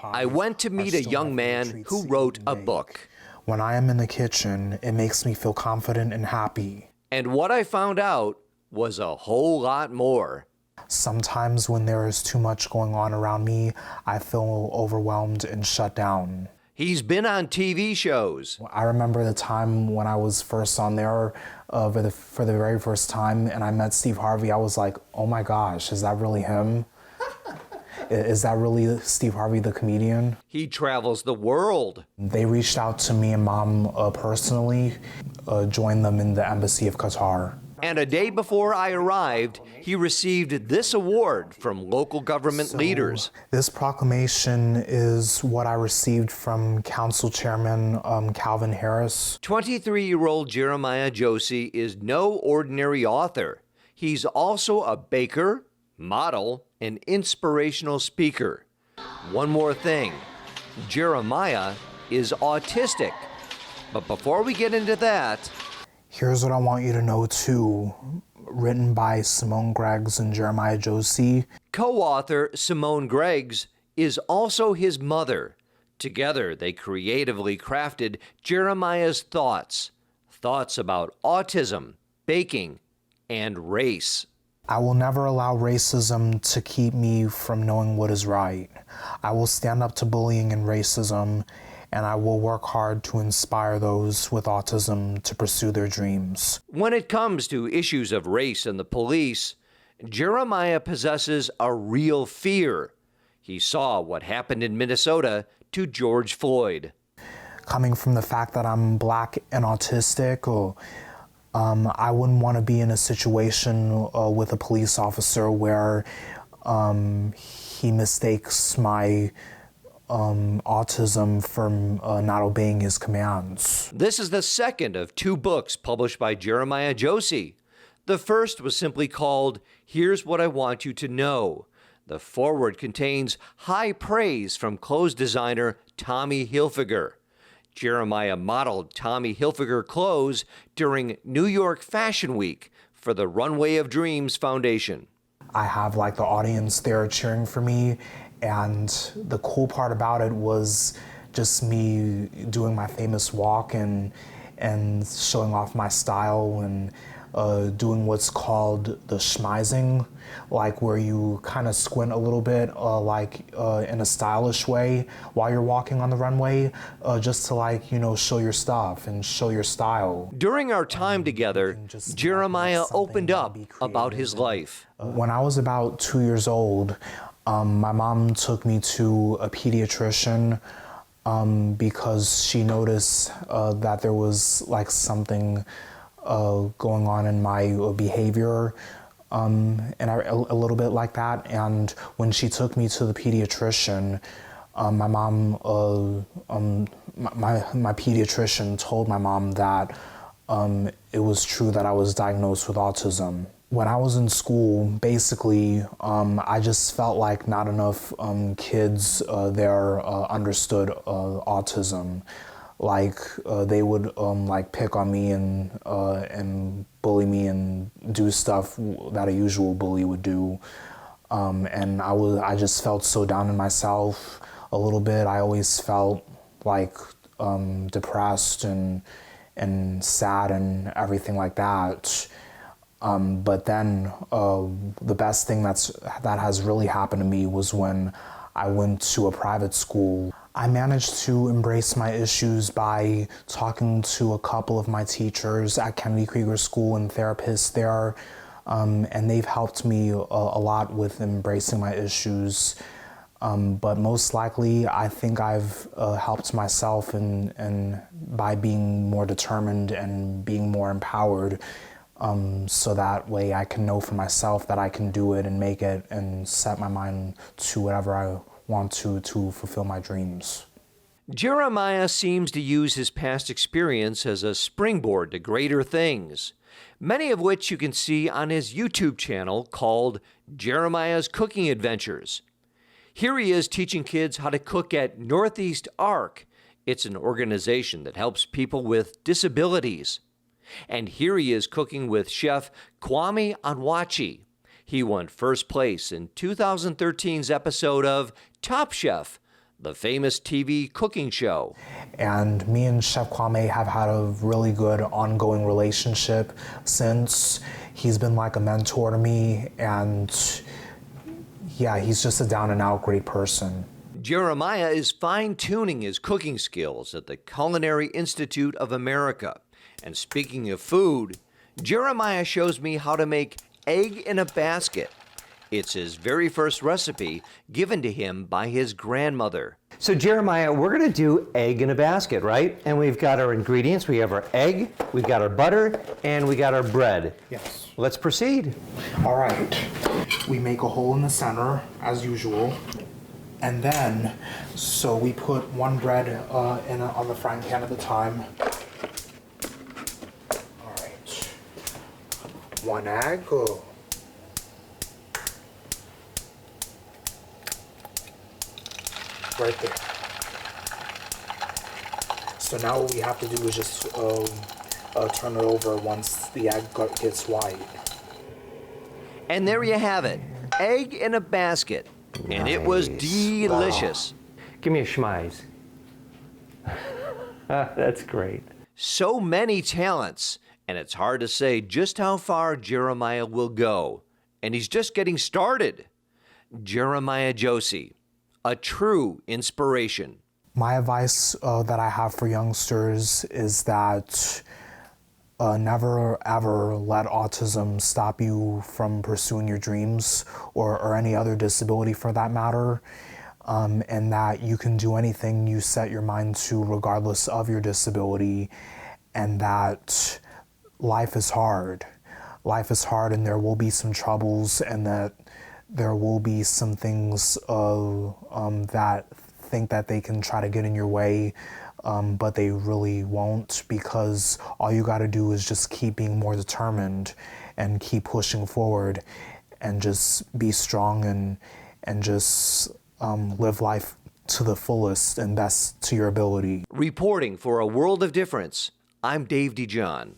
I went to meet a young man who wrote a book. When I am in the kitchen, it makes me feel confident and happy. And what I found out was a whole lot more. Sometimes when there is too much going on around me, I feel overwhelmed and shut down. He's been on TV shows. I remember the time when I was first on there for the very first time, and I met Steve Harvey. I was like, oh my gosh, is that really him? Is that really Steve Harvey, the comedian? He travels the world. They reached out to me and Mom personally, joined them in the embassy of Qatar. And a day before I arrived, he received this award from local government leaders. This proclamation is what I received from Council Chairman Calvin Harris. 23-year-old Jeremiah Josey is no ordinary author. He's also a baker, model, and inspirational speaker. One more thing, Jeremiah is autistic. But before we get into that, here's what I want you to know too, written by Simone Greggs and Jeremiah Josey. Co-author Simone Greggs is also his mother. Together, they creatively crafted Jeremiah's thoughts about autism, baking, and race. I will never allow racism to keep me from knowing what is right. I will stand up to bullying and racism, and I will work hard to inspire those with autism to pursue their dreams. When it comes to issues of race and the police, Jeremiah possesses a real fear. He saw what happened in Minnesota to George Floyd. Coming from the fact that I'm Black and autistic, I wouldn't want to be in a situation with a police officer where he mistakes my autism for not obeying his commands. This is the second of 2 books published by Jeremiah Josey. The first was simply called Here's What I Want You to Know. The foreword contains high praise from clothes designer Tommy Hilfiger. Jeremiah modeled Tommy Hilfiger clothes during New York Fashion Week for the Runway of Dreams Foundation. I have like the audience there cheering for me, and the cool part about it was just me doing my famous walk and showing off my style and doing what's called the schmizing, like where you kind of squint a little bit in a stylish way while you're walking on the runway, just to show your stuff and show your style. During our time together, Jeremiah opened up about his life. When I was about 2 years old, my mom took me to a pediatrician because she noticed that there was like something going on in my behavior, and a little bit like that. And when she took me to the pediatrician, my pediatrician told my mom that it was true that I was diagnosed with autism. When I was in school, basically, I just felt like not enough kids there understood autism. Like they would pick on me and bully me and do stuff that a usual bully would do, and I just felt so down in myself a little bit. I always felt like depressed and sad and everything like that. But then the best thing that has really happened to me was when I went to a private school. I managed to embrace my issues by talking to a couple of my teachers at Kennedy Krieger School and therapists there, and they've helped me a lot with embracing my issues. But most likely, I think I've helped myself and by being more determined and being more empowered, so that way I can know for myself that I can do it and make it and set my mind to whatever I want to fulfill my dreams. Jeremiah seems to use his past experience as a springboard to greater things, many of which you can see on his YouTube channel called Jeremiah's Cooking Adventures. Here he is teaching kids how to cook at Northeast Arc. It's an organization that helps people with disabilities. And here he is cooking with Chef Kwame Onwuachi. He won first place in 2013's episode of Top Chef, the famous TV cooking show. And me and Chef Kwame have had a really good ongoing relationship since. He's been like a mentor to me, and yeah, he's just a down and out great person. Jeremiah is fine-tuning his cooking skills at the Culinary Institute of America. And speaking of food, Jeremiah shows me how to make egg in a basket. It's his very first recipe given to him by his grandmother. So Jeremiah, we're going to do egg in a basket, right? And we've got our ingredients. We have our egg, we've got our butter, and we got our bread. Yes. Let's proceed. All right. We make a hole in the center, as usual. And then, so we put one bread on the frying pan at a time. All right. One egg. Right there. So now what we have to do is just turn it over once the egg gets white. And there you have it, egg in a basket. And it was delicious. Give me a schmize. That's great. So many talents, and it's hard to say just how far Jeremiah will go. And he's just getting started. Jeremiah Josey, a true inspiration. My advice that I have for youngsters is that never ever let autism stop you from pursuing your dreams, or any other disability for that matter, and that you can do anything you set your mind to regardless of your disability, and that life is hard. Life is hard, and there will be some troubles, and that there will be some things that think that they can try to get in your way, but they really won't, because all you got to do is just keep being more determined and keep pushing forward and just be strong and just live life to the fullest and best to your ability. Reporting for A World of Difference, I'm Dave DeJohn.